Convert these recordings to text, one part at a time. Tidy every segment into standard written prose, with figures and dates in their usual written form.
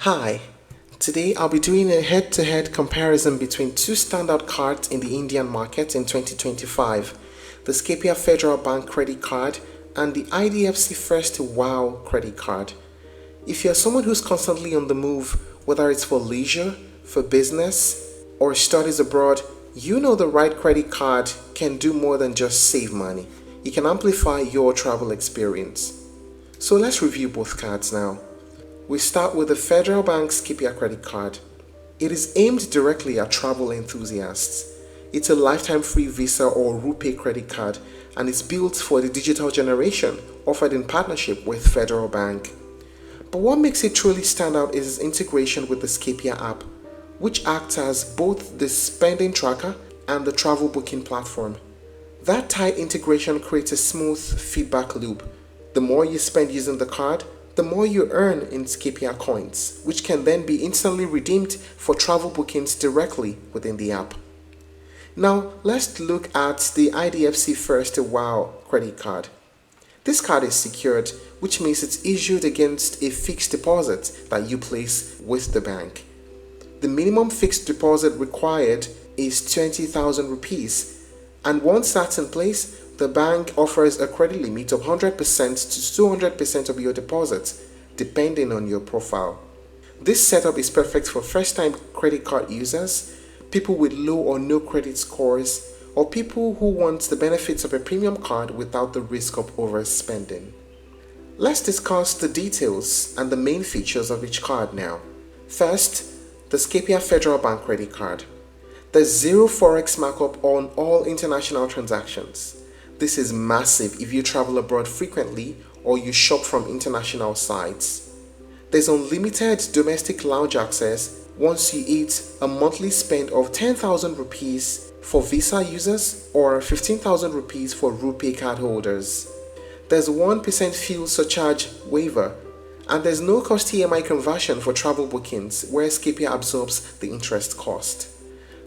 Hi, today I'll be doing a head-to-head comparison between two standout cards in the Indian market in 2025, the Scapia Federal Bank Credit Card and the IDFC First WOW Credit Card. If you're someone who's constantly on the move, whether it's for leisure, for business, or studies abroad, you know the right credit card can do more than just save money. It can amplify your travel experience. So let's review both cards now. We start with the Federal Bank Scapia Credit Card. It is aimed directly at travel enthusiasts. It's a lifetime free Visa or RuPay credit card and it's built for the digital generation, offered in partnership with Federal Bank. But what makes it truly stand out is its integration with the Scapia app, which acts as both the spending tracker and the travel booking platform. That tight integration creates a smooth feedback loop. The more you spend using the card, the more you earn in Scapia coins, which can then be instantly redeemed for travel bookings directly within the app. Now, let's look at the IDFC First WOW Credit Card. This card is secured, which means it's issued against a fixed deposit that you place with the bank. The minimum fixed deposit required is 20,000 rupees, and once that's in place, the bank offers a credit limit of 100% to 200% of your deposit, depending on your profile. This setup is perfect for first-time credit card users, people with low or no credit scores, or people who want the benefits of a premium card without the risk of overspending. Let's discuss the details and the main features of each card now. First, the Scapia Federal Bank Credit Card. There's zero forex markup on all international transactions. This is massive if you travel abroad frequently or you shop from international sites. There's unlimited domestic lounge access once you hit a monthly spend of 10,000 rupees for Visa users or 15,000 rupees for RuPay card holders. There's 1% fuel surcharge waiver, and there's no cost EMI conversion for travel bookings where Scapia absorbs the interest cost.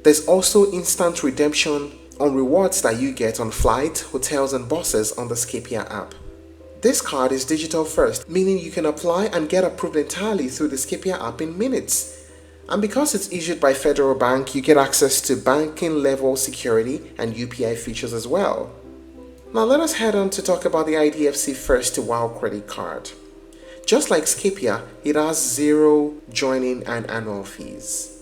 There's also instant redemption on rewards that you get on flights, hotels and buses on the Scapia app. This card is digital first, meaning you can apply and get approved entirely through the Scapia app in minutes. And because it's issued by Federal Bank, you get access to banking level security and UPI features as well. Now let us head on to talk about the IDFC First WOW Credit Card. Just like Scapia, it has zero joining and annual fees.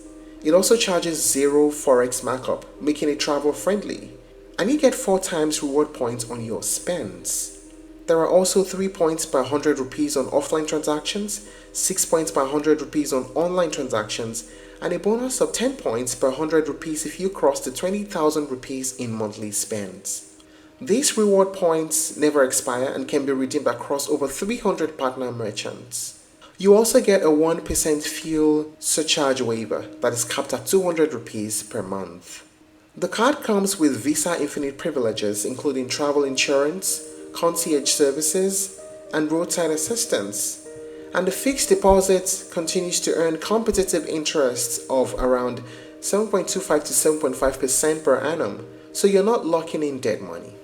It also charges zero forex markup, making it travel friendly. And you get 4 times reward points on your spends. There are also 3 points per 100 rupees on offline transactions, 6 points per 100 rupees on online transactions, and a bonus of 10 points per 100 rupees if you cross the 20,000 rupees in monthly spends. These reward points never expire and can be redeemed across over 300 partner merchants. You also get a 1% fuel surcharge waiver that is capped at 200 rupees per month. The card comes with Visa Infinite privileges including travel insurance, concierge services, and roadside assistance. And the fixed deposit continues to earn competitive interest of around 7.25 to 7.5% per annum, so you're not locking in dead money.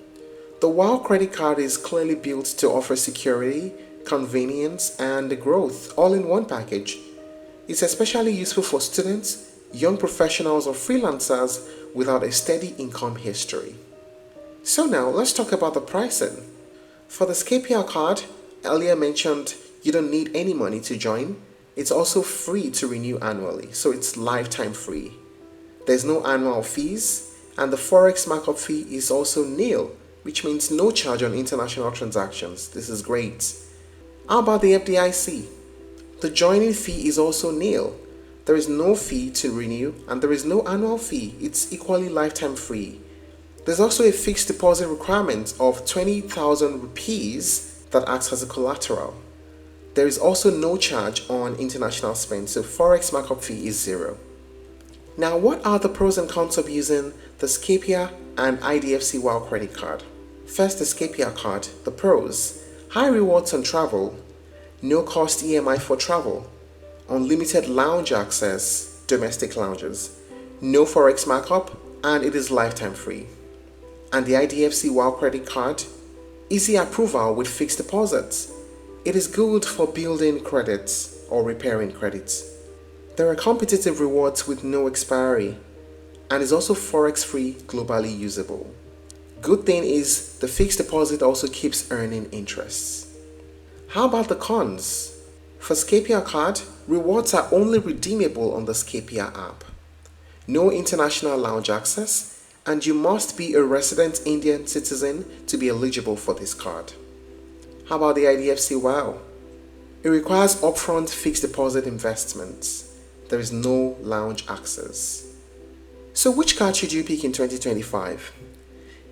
The WOW credit card is clearly built to offer security, convenience, and growth all in one package. It's especially useful for students, young professionals, or freelancers without a steady income history. So now let's talk about the pricing. For the Scapia card, earlier mentioned, you don't need any money to join. It's also free to renew annually, so it's lifetime free. There's no annual fees, and the forex markup fee is also nil, which means no charge on international transactions. This is great. How about the FDIC? The joining fee is also nil. There is no fee to renew and there is no annual fee. It's equally lifetime free. There's also a fixed deposit requirement of 20,000 rupees that acts as a collateral. There is also no charge on international spend, so forex markup fee is zero. Now, what are the pros and cons of using the Scapia and IDFC WOW Credit Card? First, the Scapia card. The pros: high rewards on travel, no cost EMI for travel, unlimited lounge access, domestic lounges, no forex markup, and it is lifetime free. And the IDFC WOW Credit Card, easy approval with fixed deposits. It is good for building credits or repairing credits. There are competitive rewards with no expiry and is also forex free, globally usable. Good thing is the fixed deposit also keeps earning interests. How about the cons? For Scapia card, rewards are only redeemable on the Scapia app. No international lounge access, and you must be a resident Indian citizen to be eligible for this card. How about the IDFC WOW? It requires upfront fixed deposit investments. There is no lounge access. So which card should you pick in 2025?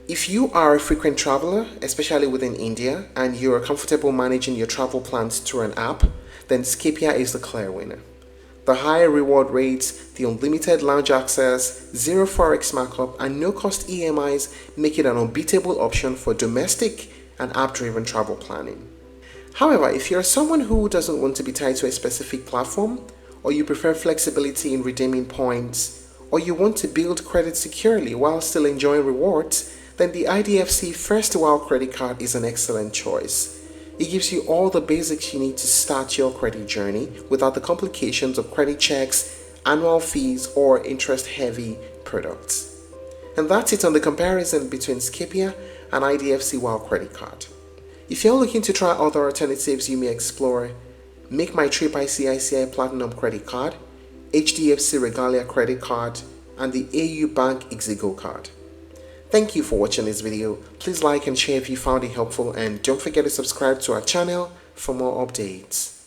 If you are a frequent traveler, especially within India, and you are comfortable managing your travel plans through an app, then Scapia is the clear winner. The higher reward rates, the unlimited lounge access, zero forex markup, and no-cost EMIs make it an unbeatable option for domestic and app-driven travel planning. However, if you're someone who doesn't want to be tied to a specific platform, or you prefer flexibility in redeeming points, or you want to build credit securely while still enjoying rewards, then the IDFC First WOW Credit Card is an excellent choice. It gives you all the basics you need to start your credit journey without the complications of credit checks, annual fees, or interest-heavy products. And that's it on the comparison between Scapia and IDFC WOW Credit Card. If you're looking to try other alternatives you may explore, Make My Trip ICICI Platinum Credit Card, HDFC Regalia Credit Card, and the AU Bank Ixigo Card. Thank you for watching this video. Please like and share if you found it helpful, and don't forget to subscribe to our channel for more updates.